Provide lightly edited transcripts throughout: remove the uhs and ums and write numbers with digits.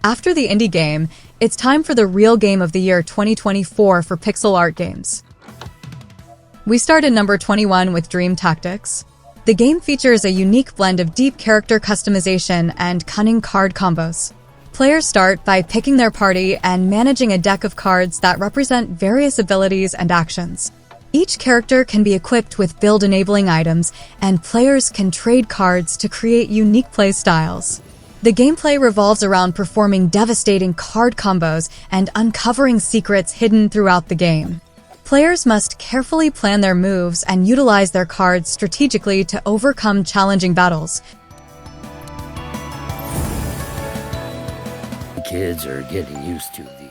After the indie game, it's time for the real game of the year 2024 for pixel art games. We start at number 21 with Dream Tactics. The game features a unique blend of deep character customization and cunning card combos. Players start by picking their party and managing a deck of cards that represent various abilities and actions. Each character can be equipped with build-enabling items, and players can trade cards to create unique play styles. The gameplay revolves around performing devastating card combos and uncovering secrets hidden throughout the game. Players must carefully plan their moves and utilize their cards strategically to overcome challenging battles. Kids are getting used to the...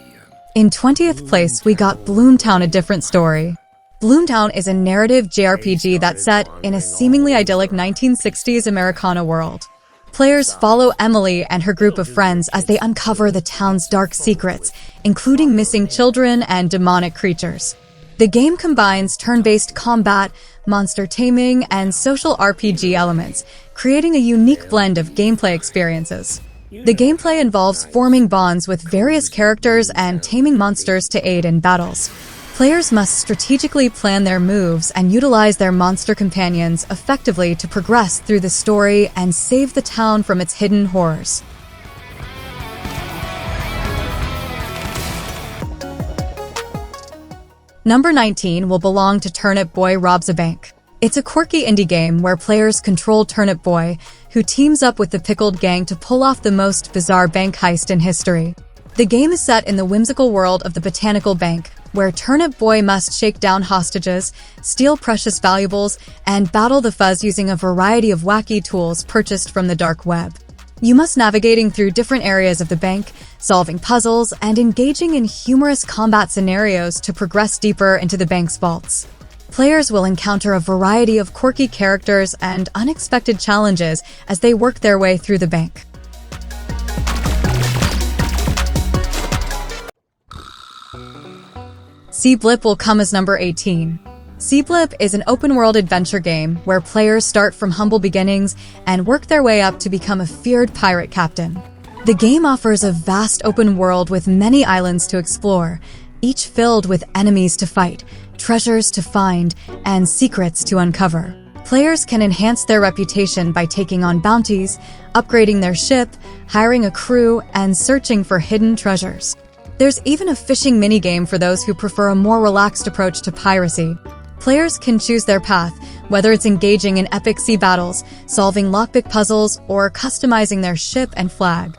In 20th place, we got Bloomtown: A Different Story. Bloomtown is a narrative JRPG that's set in a seemingly idyllic 1960s Americana world. Players follow Emily and her group of friends as they uncover the town's dark secrets, including missing children and demonic creatures. The game combines turn-based combat, monster taming, and social RPG elements, creating a unique blend of gameplay experiences. The gameplay involves forming bonds with various characters and taming monsters to aid in battles. Players must strategically plan their moves and utilize their monster companions effectively to progress through the story and save the town from its hidden horrors. Number 19 will belong to Turnip Boy Robs a Bank. It's a quirky indie game where players control Turnip Boy, who teams up with the Pickled Gang to pull off the most bizarre bank heist in history. The game is set in the whimsical world of the Botanical Bank, where Turnip Boy must shake down hostages, steal precious valuables, and battle the fuzz using a variety of wacky tools purchased from the dark web. You must navigating through different areas of the bank, solving puzzles, and engaging in humorous combat scenarios to progress deeper into the bank's vaults. Players will encounter a variety of quirky characters and unexpected challenges as they work their way through the bank. C-Blip will come as number 18. C-Blip is an open-world adventure game where players start from humble beginnings and work their way up to become a feared pirate captain. The game offers a vast open world with many islands to explore, each filled with enemies to fight, treasures to find, and secrets to uncover. Players can enhance their reputation by taking on bounties, upgrading their ship, hiring a crew, and searching for hidden treasures. There's even a fishing minigame for those who prefer a more relaxed approach to piracy. Players can choose their path, whether it's engaging in epic sea battles, solving lockpick puzzles, or customizing their ship and flag.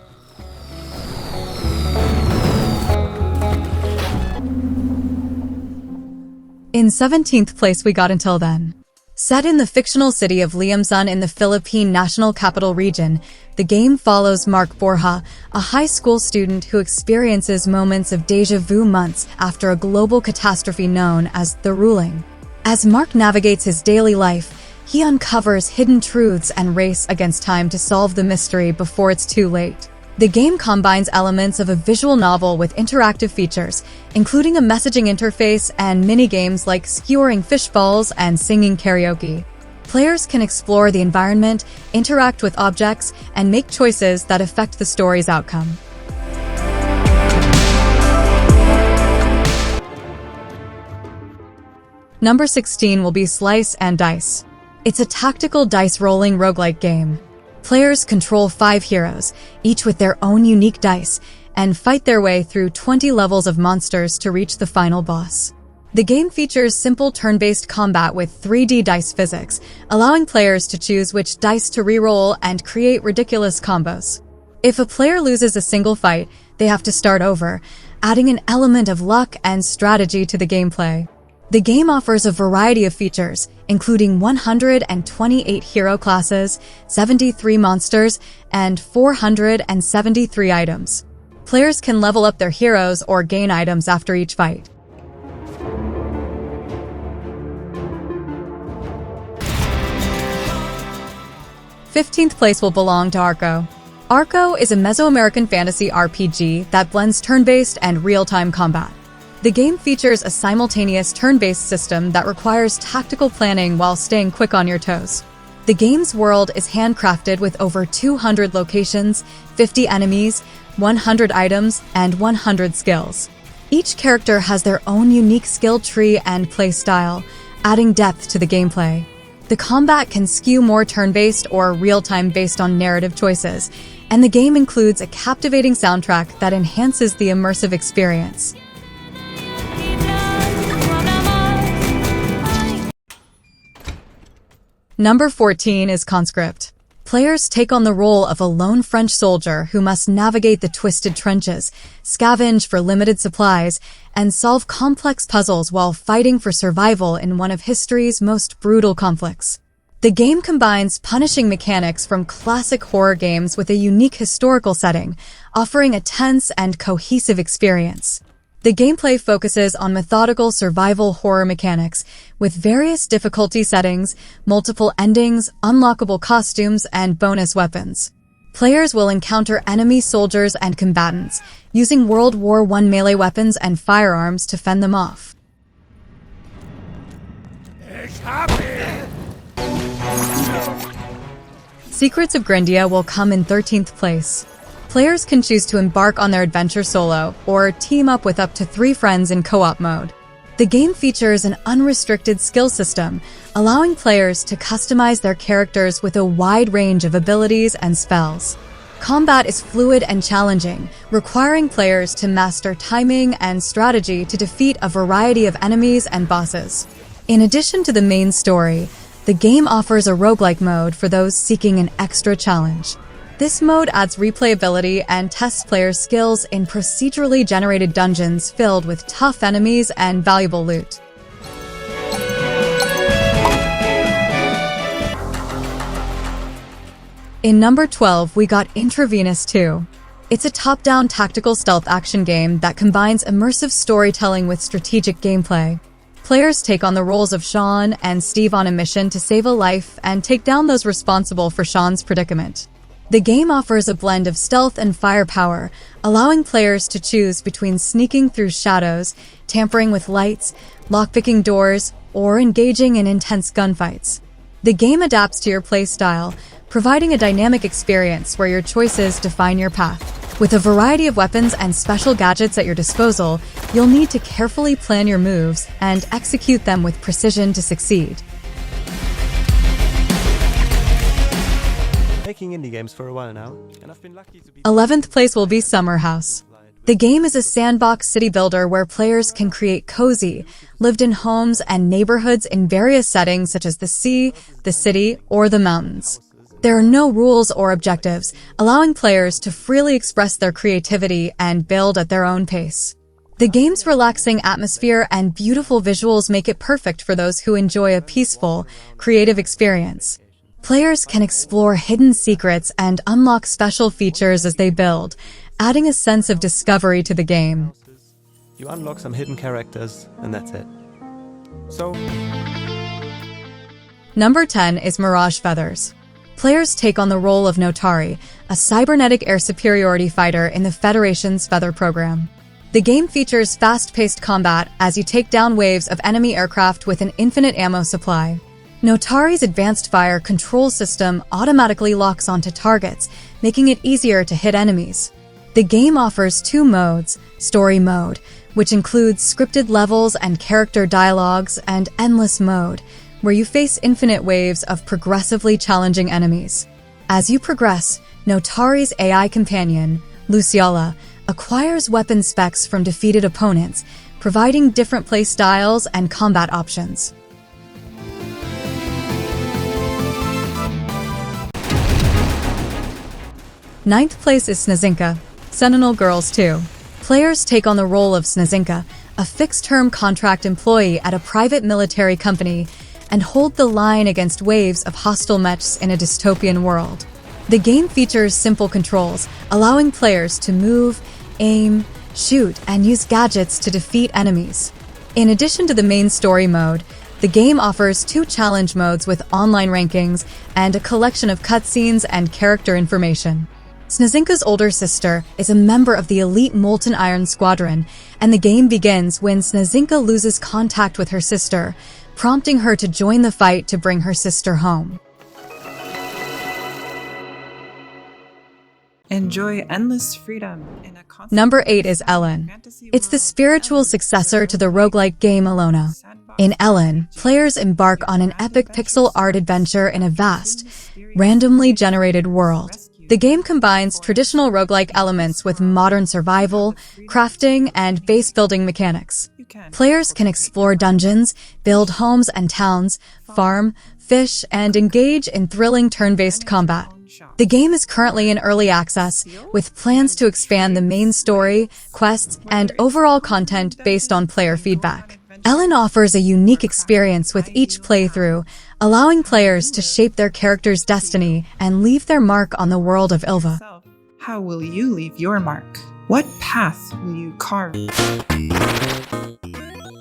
In 17th place, we got Until Then. Set in the fictional city of Liamsan in the Philippine National Capital Region, the game follows Mark Borja, a high school student who experiences moments of déjà vu months after a global catastrophe known as the Ruling. As Mark navigates his daily life, he uncovers hidden truths and race against time to solve the mystery before it's too late. The game combines elements of a visual novel with interactive features, including a messaging interface and mini-games like skewering fish balls and singing karaoke. Players can explore the environment, interact with objects, and make choices that affect the story's outcome. Number 16 will be Slice and Dice. It's a tactical dice-rolling roguelike game. Players control 5 heroes, each with their own unique dice, and fight their way through 20 levels of monsters to reach the final boss. The game features simple turn-based combat with 3D dice physics, allowing players to choose which dice to re-roll and create ridiculous combos. If a player loses a single fight, they have to start over, adding an element of luck and strategy to the gameplay. The game offers a variety of features, including 128 hero classes, 73 monsters, and 473 items. Players can level up their heroes or gain items after each fight. Fifteenth place will belong to Arco. Arco is a Mesoamerican fantasy RPG that blends turn-based and real-time combat. The game features a simultaneous turn-based system that requires tactical planning while staying quick on your toes. The game's world is handcrafted with over 200 locations, 50 enemies, 100 items, and 100 skills. Each character has their own unique skill tree and play style, adding depth to the gameplay. The combat can skew more turn-based or real-time based on narrative choices, and the game includes a captivating soundtrack that enhances the immersive experience. Number 14 is Conscript. Players take on the role of a lone French soldier who must navigate the twisted trenches, scavenge for limited supplies, and solve complex puzzles while fighting for survival in one of history's most brutal conflicts. The game combines punishing mechanics from classic horror games with a unique historical setting, offering a tense and cohesive experience. The gameplay focuses on methodical survival horror mechanics, with various difficulty settings, multiple endings, unlockable costumes, and bonus weapons. Players will encounter enemy soldiers and combatants, using World War I melee weapons and firearms to fend them off. Secrets of Grindia will come in 13th place. Players can choose to embark on their adventure solo or team up with up to 3 friends in co-op mode. The game features an unrestricted skill system, allowing players to customize their characters with a wide range of abilities and spells. Combat is fluid and challenging, requiring players to master timing and strategy to defeat a variety of enemies and bosses. In addition to the main story, the game offers a roguelike mode for those seeking an extra challenge. This mode adds replayability and tests players' skills in procedurally generated dungeons filled with tough enemies and valuable loot. In number 12, we got Intravenous 2. It's a top-down tactical stealth action game that combines immersive storytelling with strategic gameplay. Players take on the roles of Sean and Steve on a mission to save a life and take down those responsible for Sean's predicament. The game offers a blend of stealth and firepower, allowing players to choose between sneaking through shadows, tampering with lights, lockpicking doors, or engaging in intense gunfights. The game adapts to your playstyle, providing a dynamic experience where your choices define your path. With a variety of weapons and special gadgets at your disposal, you'll need to carefully plan your moves and execute them with precision to succeed. Making indie games for a while now, and I've been lucky to be 11th place will be Summer House. The game is a sandbox city builder where players can create cozy, lived-in homes and neighborhoods in various settings such as the sea, the city, or the mountains. There are no rules or objectives, allowing players to freely express their creativity and build at their own pace. The game's relaxing atmosphere and beautiful visuals make it perfect for those who enjoy a peaceful, creative experience. Players can explore hidden secrets and unlock special features as they build, adding a sense of discovery to the game. You unlock some hidden characters, and that's it. So, Number 10 is Mirage Feathers. Players take on the role of Notari, a cybernetic air superiority fighter in the Federation's Feather program. The game features fast-paced combat as you take down waves of enemy aircraft with an infinite ammo supply. Notari's advanced fire control system automatically locks onto targets, making it easier to hit enemies. The game offers 2 modes: Story Mode, which includes scripted levels and character dialogues, and Endless Mode, where you face infinite waves of progressively challenging enemies. As you progress, Notari's AI companion, Luciala, acquires weapon specs from defeated opponents, providing different play styles and combat options. Ninth place is Snazinka, Sentinel Girls 2. Players take on the role of Snazinka, a fixed-term contract employee at a private military company, and hold the line against waves of hostile mechs in a dystopian world. The game features simple controls, allowing players to move, aim, shoot, and use gadgets to defeat enemies. In addition to the main story mode, the game offers 2 challenge modes with online rankings and a collection of cutscenes and character information. Snazinka's older sister is a member of the elite Molten Iron Squadron, and the game begins when Snazinka loses contact with her sister, prompting her to join the fight to bring her sister home. Enjoy endless freedom in a constant Number 8 is Ellen. It's the spiritual successor to the roguelike game Alona. In Ellen, players embark on an epic pixel art adventure in a vast, randomly generated world. The game combines traditional roguelike elements with modern survival, crafting, and base-building mechanics. Players can explore dungeons, build homes and towns, farm, fish, and engage in thrilling turn-based combat. The game is currently in early access, with plans to expand the main story, quests, and overall content based on player feedback. Ellen offers a unique experience with each playthrough, allowing players to shape their character's destiny and leave their mark on the world of Ilva. How will you leave your mark? What path will you carve?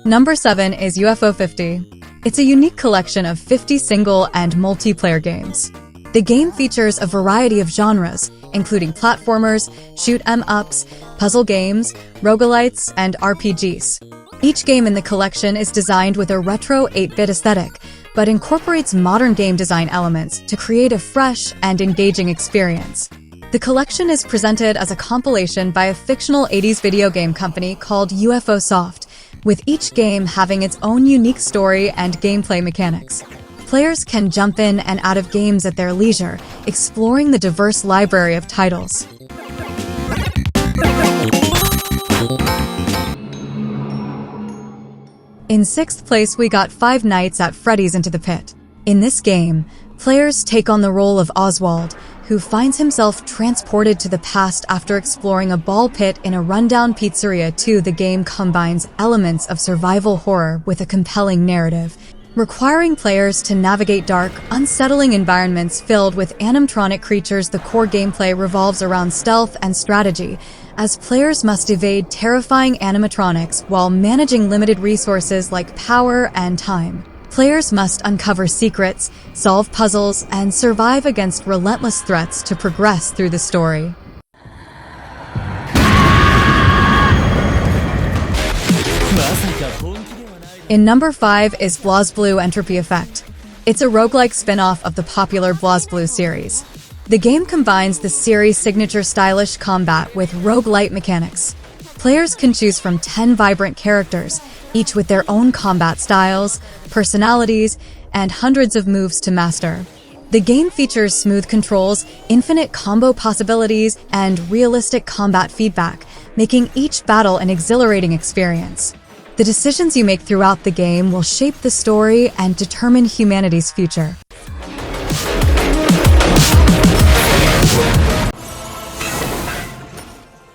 Number 7 is UFO 50. It's a unique collection of 50 single and multiplayer games. The game features a variety of genres, including platformers, shoot-'em-ups, puzzle games, roguelites, and RPGs. Each game in the collection is designed with a retro 8-bit aesthetic, but incorporates modern game design elements to create a fresh and engaging experience. The collection is presented as a compilation by a fictional 80s video game company called UFO Soft, with each game having its own unique story and gameplay mechanics. Players can jump in and out of games at their leisure, exploring the diverse library of titles. In 6th place, we got Five Nights at Freddy's Into the Pit. In this game, players take on the role of Oswald, who finds himself transported to the past after exploring a ball pit in a rundown pizzeria. The game combines elements of survival horror with a compelling narrative, requiring players to navigate dark, unsettling environments filled with animatronic creatures. The core gameplay revolves around stealth and strategy, as players must evade terrifying animatronics while managing limited resources like power and time. Players must uncover secrets, solve puzzles, and survive against relentless threats to progress through the story. In number 5 is BlazBlue Entropy Effect. It's a roguelike spin-off of the popular BlazBlue series. The game combines the series' signature stylish combat with roguelite mechanics. Players can choose from 10 vibrant characters, each with their own combat styles, personalities, and hundreds of moves to master. The game features smooth controls, infinite combo possibilities, and realistic combat feedback, making each battle an exhilarating experience. The decisions you make throughout the game will shape the story and determine humanity's future.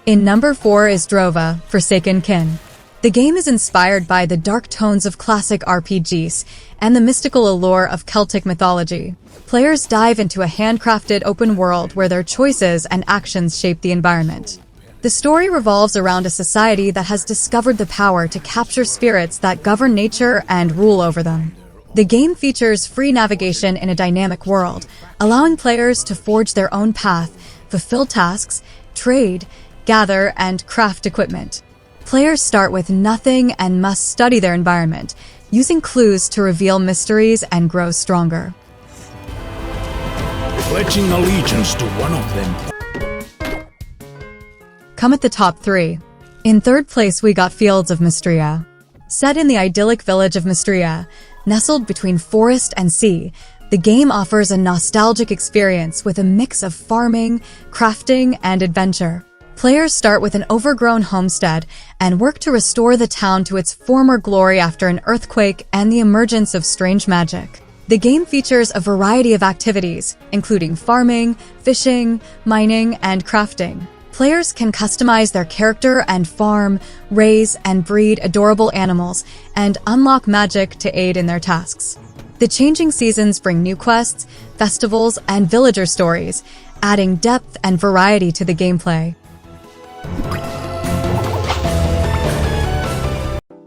In number 4 is Drova, Forsaken Kin. The game is inspired by the dark tones of classic RPGs and the mystical allure of Celtic mythology. Players dive into a handcrafted open world where their choices and actions shape the environment. The story revolves around a society that has discovered the power to capture spirits that govern nature and rule over them. The game features free navigation in a dynamic world, allowing players to forge their own path, fulfill tasks, trade, gather, and craft equipment. Players start with nothing and must study their environment, using clues to reveal mysteries and grow stronger. Pledging allegiance to one of them. Come at the top 3. In 3rd place, we got Fields of Mystria. Set in the idyllic village of Mystria, nestled between forest and sea, the game offers a nostalgic experience with a mix of farming, crafting, and adventure. Players start with an overgrown homestead and work to restore the town to its former glory after an earthquake and the emergence of strange magic. The game features a variety of activities, including farming, fishing, mining, and crafting. Players can customize their character and farm, raise, and breed adorable animals, and unlock magic to aid in their tasks. The changing seasons bring new quests, festivals, and villager stories, adding depth and variety to the gameplay.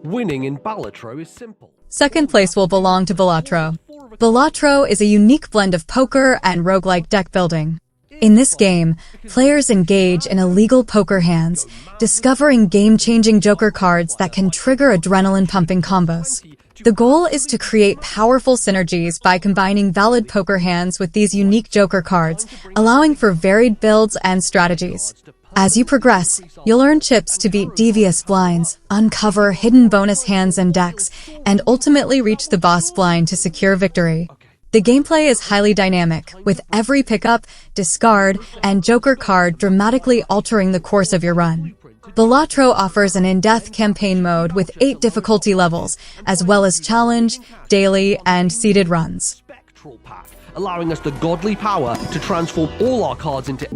Winning in Balatro is simple. 2nd place will belong to Balatro. Balatro is a unique blend of poker and roguelike deck building. In this game, players engage in illegal poker hands, discovering game-changing joker cards that can trigger adrenaline-pumping combos. The goal is to create powerful synergies by combining valid poker hands with these unique joker cards, allowing for varied builds and strategies. As you progress, you'll earn chips to beat devious blinds, uncover hidden bonus hands and decks, and ultimately reach the boss blind to secure victory. The gameplay is highly dynamic, with every pickup, discard, and joker card dramatically altering the course of your run. Balatro offers an in-depth campaign mode with 8 difficulty levels, as well as challenge, daily, and seeded runs. Spectral pack, allowing us the godly power to transform all our cards into...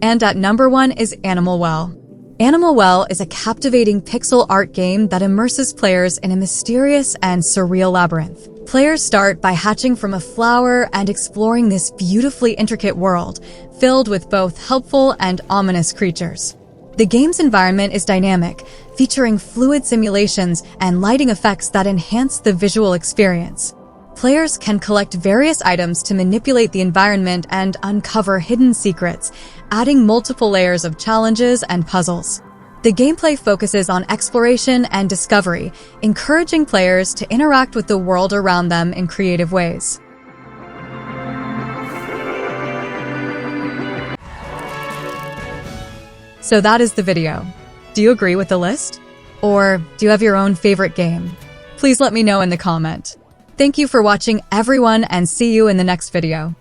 And at number 1 is Animal Well. Animal Well is a captivating pixel art game that immerses players in a mysterious and surreal labyrinth. Players start by hatching from a flower and exploring this beautifully intricate world, filled with both helpful and ominous creatures. The game's environment is dynamic, featuring fluid simulations and lighting effects that enhance the visual experience. Players can collect various items to manipulate the environment and uncover hidden secrets, adding multiple layers of challenges and puzzles. The gameplay focuses on exploration and discovery, encouraging players to interact with the world around them in creative ways. So that is the video. Do you agree with the list? Or do you have your own favorite game? Please let me know in the comment. Thank you for watching, everyone, and see you in the next video.